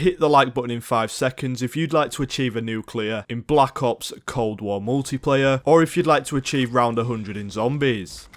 hit the like button in 5 seconds if you'd like to achieve a nuclear in Black Ops Cold War multiplayer, or if you'd like to achieve round 100 in zombies.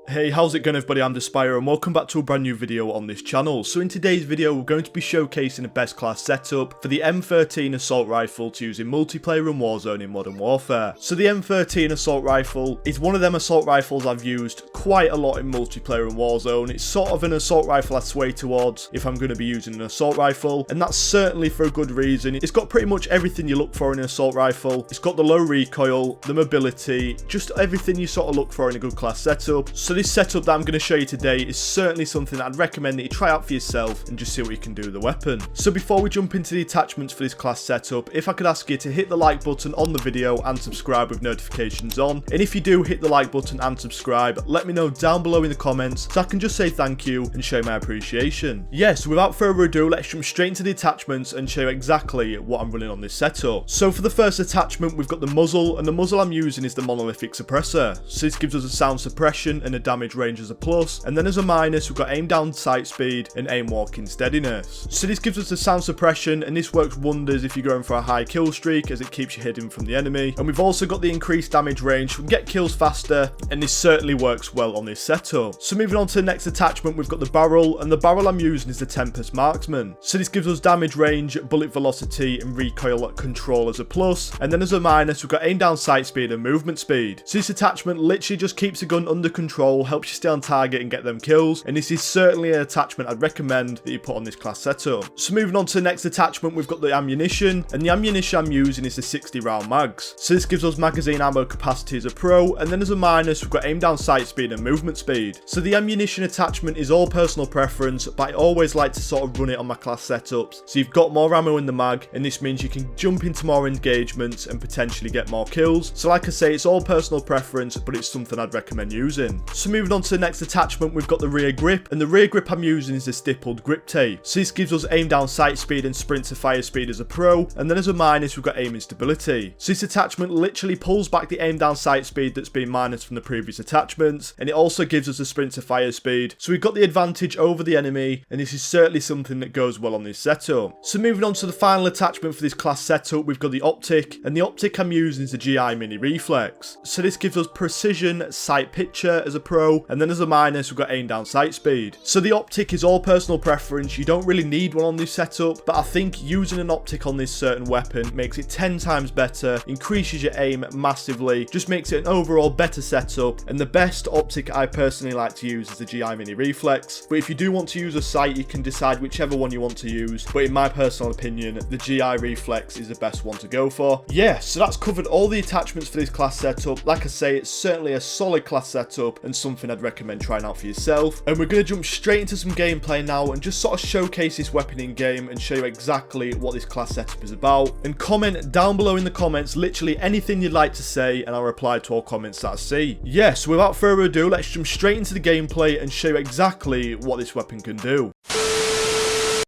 Hey, how's it going everybody? I'm Despire and welcome back to a brand new video on this channel. So in today's video we're going to be showcasing the best class setup for the M13 assault rifle to use in multiplayer and Warzone in Modern Warfare. So the M13 assault rifle is one of them assault rifles I've used quite a lot in multiplayer and Warzone. It's sort of an assault rifle I sway towards if I'm going to be using an assault rifle, and that's certainly for a good reason. It's got pretty much everything you look for in an assault rifle. It's got the low recoil, the mobility, just everything you sort of look for in a good class setup. So this setup that I'm going to show you today is certainly something that I'd recommend that you try out for yourself and just see what you can do with the weapon. So before we jump into the attachments for this class setup, if I could ask you to hit the like button on the video and subscribe with notifications on. And if you do hit the like button and subscribe, let me know down below in the comments so I can just say thank you and show my appreciation. Yes, without further ado, let's jump straight into the attachments and show you exactly what I'm running on this setup. So for the first attachment, we've got the muzzle, and the muzzle I'm using is the monolithic suppressor. So this gives us a sound suppression and a damage range as a plus, and then as a minus we've got aim down sight speed and aim walking steadiness. So this gives us the sound suppression, and this works wonders if you're going for a high kill streak as it keeps you hidden from the enemy. And we've also got the increased damage range, we can get kills faster, and this certainly works well on this setup. So moving on to the next attachment, we've got the barrel, and the barrel I'm using is the Tempest Marksman. So this gives us damage range, bullet velocity and recoil control as a plus, and then as a minus we've got aim down sight speed and movement speed. So this attachment literally just keeps the gun under control, helps you stay on target and get them kills, and this is certainly an attachment I'd recommend that you put on this class setup. So moving on to the next attachment, we've got the ammunition, and the ammunition I'm using is the 60 round mags. So this gives us magazine ammo capacity as a pro, and then as a minus we've got aim down sight speed and movement speed. So the ammunition attachment is all personal preference, but I always like to sort of run it on my class setups so you've got more ammo in the mag, and this means you can jump into more engagements and potentially get more kills. So like I say, it's all personal preference, but it's something I'd recommend using. So moving on to the next attachment, we've got the rear grip, and the rear grip I'm using is the stippled grip tape. So this gives us aim down sight speed and sprint to fire speed as a pro, and then as a minus we've got aim and stability. So this attachment literally pulls back the aim down sight speed that's been minus from the previous attachments, and it also gives us a sprint to fire speed, so we've got the advantage over the enemy, and this is certainly something that goes well on this setup. So moving on to the final attachment for this class setup, we've got the optic, and the optic I'm using is the GI Mini Reflex. So this gives us precision sight picture as a pro, and then as a minus we've got aim down sight speed. So the optic is all personal preference, you don't really need one on this setup, but I think using an optic on this certain weapon makes it 10 times better, increases your aim massively, just makes it an overall better setup, and the best optic I personally like to use is the GI Mini Reflex. But if you do want to use a sight, you can decide whichever one you want to use, but in my personal opinion the GI Reflex is the best one to go for. Yeah, so that's covered all the attachments for this class setup. Like I say, it's certainly a solid class setup and something I'd recommend trying out for yourself. And we're going to jump straight into some gameplay now and just sort of showcase this weapon in game and show you exactly what this class setup is about. And comment down below in the comments literally anything you'd like to say, and I'll reply to all comments that I see. Yes, without further ado, let's jump straight into the gameplay and show you exactly what this weapon can do.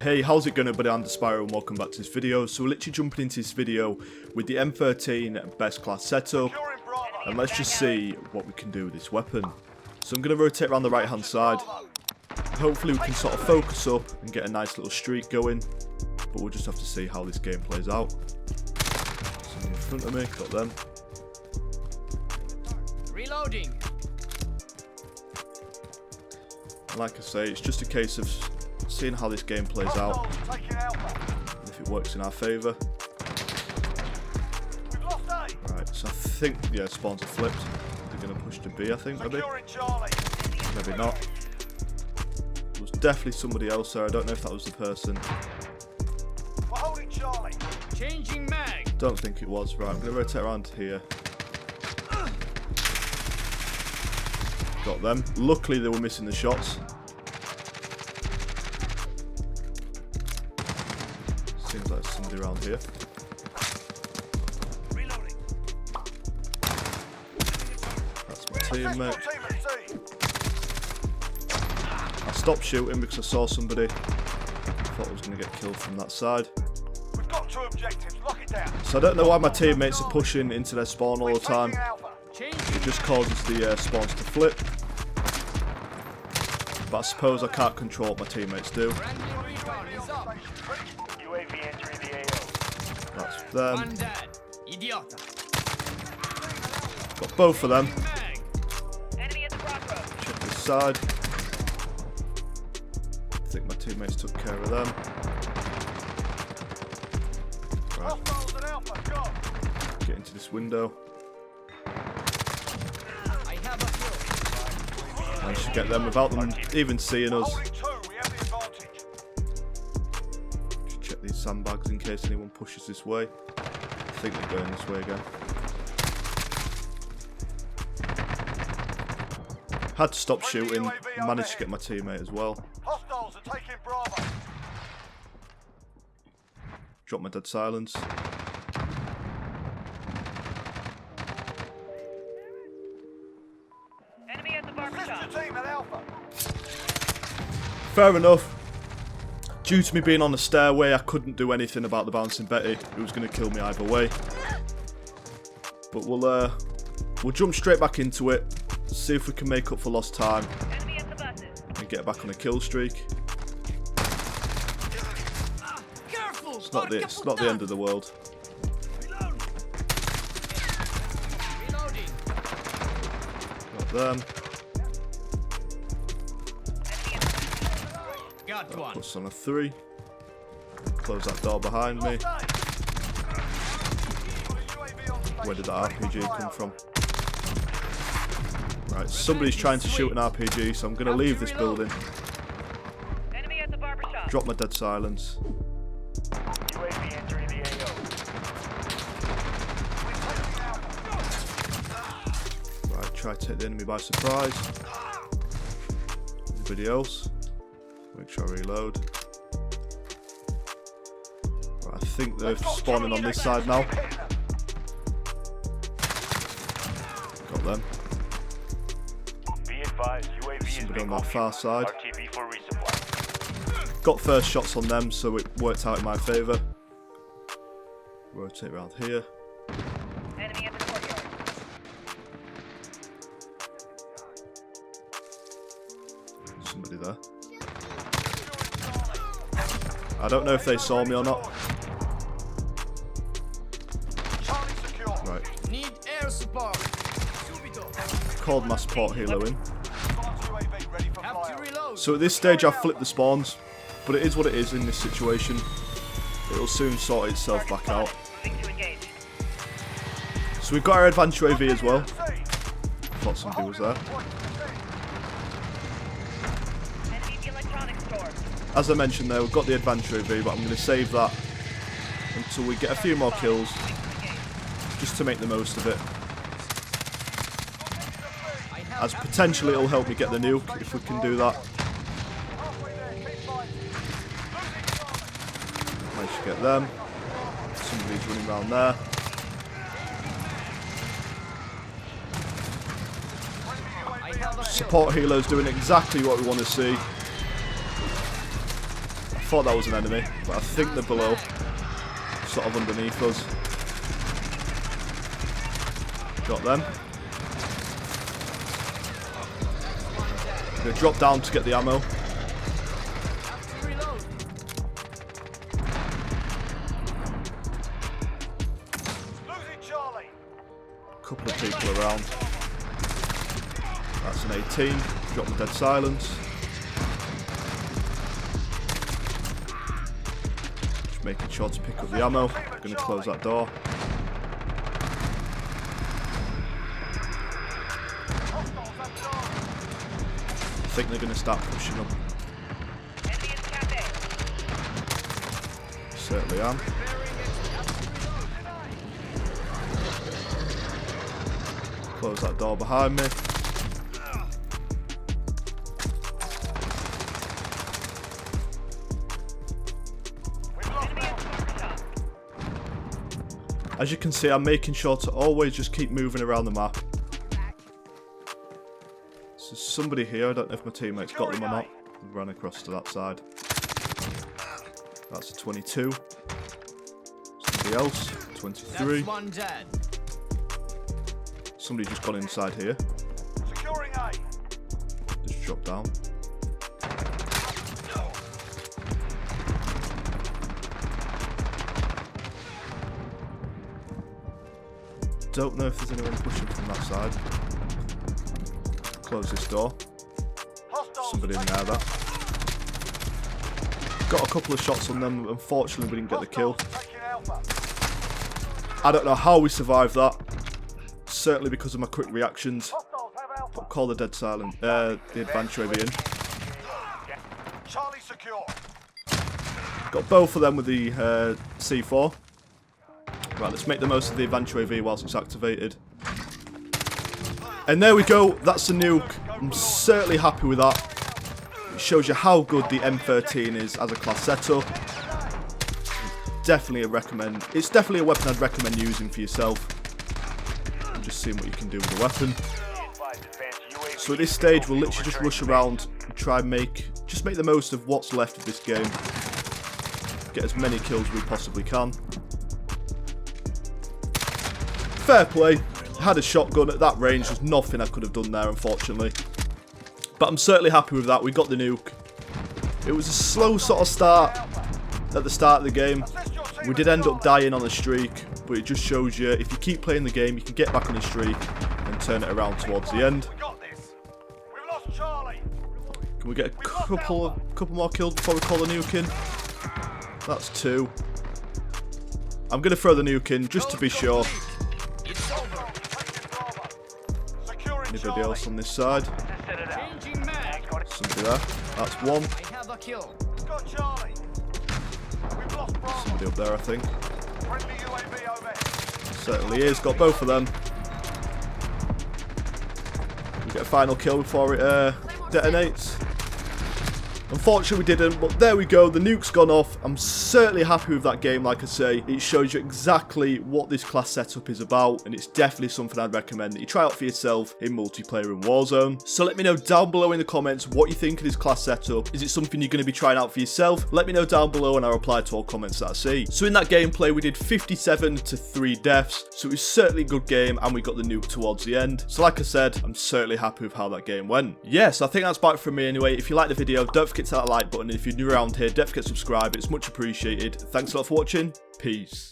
Hey, how's it going everybody? I'm Despire and welcome back to this video. So we're literally jumping into this video with the M13 best class setup, and let's just see what we can do with this weapon. So I'm going to rotate around the right hand side. Hopefully we can sort of focus up and get a nice little streak going, but we'll just have to see how this game plays out. Someone in front of me, got them. Reloading. And like I say, it's just a case of seeing how this game plays out, and if it works in our favour. Right, so I think, yeah, spawns are flipped. They're going to push to B, I think, maybe. Maybe not. There was definitely somebody else there. I don't know if that was the person. Changing mag. Don't think it was. Right, I'm going to rotate around here. Got them. Luckily they were missing the shots. Seems like there's somebody around here. That's my teammate. I stopped shooting because I saw somebody. I thought I was going to get killed from that side. We've got 2 objectives. Lock it down. So I don't know why my teammates are pushing into their spawn all the time. It just causes the spawns to flip. but I suppose I can't control what my teammates do. Friendly recon is up. UAV entering the AO. That's them. One dead. Idiota. Got both of them. Mag. Enemy at the crossroads. Check this side. I think my teammates took care of them. Right, Hostiles at Alpha, go! get into this window. I have a kill. Managed to get them without them even seeing us. Holding 2, we have the advantage. Just check these sandbags in case anyone pushes this way. I think they're going this way again. Had to stop shooting, managed to get my teammate as well. Hostiles are taking Bravo. Drop my dead silence. Enemy at the barber Assist shop. your team at Alpha. Fair enough. Due to me being on the stairway, I couldn't do anything about the bouncing Betty, who was going to kill me either way. But we'll jump straight back into it, see if we can make up for lost time, Enemy at the buses. and get back on a kill streak. Careful. It's not the end of the world. Reloading. Got them. Got one. Puts on a 3. Close that door behind me. Where did that RPG come from? Right, somebody's trying to shoot an RPG, so I'm going to leave this building. Enemy at the barber shop. Drop my dead silence. UAV entering the AO. Right, try to take the enemy by surprise. Anybody else? Make sure I reload. Right, I think they're spawning on this side now. Got them. Be advised, UAV is Somebody on being that far side. RTB for resupply. Got first shots on them, so it worked out in my favour. Rotate around here. Enemy at the courtyard. Somebody there. I don't know if they saw me or not. Charlie secure. Right, Need air support. Subito. called my support healer in. Advanced UAV ready for Have to flyout. reload. So at this stage I've flipped the spawns, but it is what it is in this situation. It'll soon sort itself back out. Moving to engage. So we've got our advanced UAV as well. Thought somebody was there. Enemy at the electronics store. As I mentioned there, we've got the advanced UAV, but I'm going to save that until we get a few more kills, Moving to engage. just to make the most of it. I have As potentially it'll help me get the nuke, if we can do that. Halfway there, keep fighting. Losing Charlie. Managed to get them. Somebody's running around there. I have a kill. Support healer's doing exactly what we want to see. I thought that was an enemy, but I think they're below. Sort of underneath us. Got them. I'm going to drop down to get the ammo. Have to reload. Losing Charlie. Couple of people around. That's an 18. Drop the dead silence. Just making sure to pick up the ammo. Going to close that door. Hostiles at Charlie. I think they're going to start pushing up. Enemy in cafe. Certainly am. Close that door behind me. We've lost Enemy at the barber shop. As you can see, I'm making sure to always just keep moving around the map. So there's somebody here, I don't know if my teammates got them or not. I've run across to that side. That's a 22. Somebody else, 23. That's one dead. Somebody just gone inside here. Securing A. Just dropped down. Don't know if there's anyone pushing from that side. Close this door. Hostiles Somebody in there, that. Got a couple of shots on them. Unfortunately, we didn't get the kill. taking Alpha. I don't know how we survived that. Certainly because of my quick reactions. Hostiles have Alpha. But call the dead silent. The advanced UAV in. Charlie secure. Got both of them with the C4. Right, let's make the most of the advanced UAV whilst it's activated. And there we go. That's the nuke. I'm certainly happy with that. It shows you how good the M13 is as a class setup. Definitely It's definitely a weapon I'd recommend using for yourself. I'm just seeing what you can do with the weapon. So at this stage, we'll literally just rush around and try and make the most of what's left of this game. Get as many kills as we possibly can. Fair play. Had a shotgun at that range. There's nothing I could have done there, unfortunately. But I'm certainly happy with that. We got the nuke. It was a slow sort of start at the start of the game. We did end up dying on a streak, but it just shows you if you keep playing the game, you can get back on a streak and turn it around towards the end. We got this. We've lost Charlie. Can we get a couple more kills before we call the nuke in? That's 2. I'm going to throw the nuke in just to be sure. It's over. Taking Bravo. Securing Anybody Charlie. else on this side? Changing mag. Somebody there. That's 1. I have a kill. Got Charlie. We've lost Bravo. Somebody up there, I think. Friendly UAV over. Certainly is. Got both of them. We get a final kill before it detonates. Unfortunately, we didn't, but there we go. The nuke's gone off. I'm certainly happy with that game, like I say. It shows you exactly what this class setup is about, and it's definitely something I'd recommend that you try out for yourself in Multiplayer and Warzone. So let me know down below in the comments what you think of this class setup. Is it something you're going to be trying out for yourself? Let me know down below and I'll reply to all comments that I see. So in that gameplay, we did 57 to 3 deaths, so it was certainly a good game, and we got the nuke towards the end. So like I said, I'm certainly happy with how that game went. Yes, I think that's back from me anyway. If you like the video, don't forget to hit that like button, and if you're new around here, don't forget to subscribe. It's much appreciated. Thanks a lot for watching. Peace.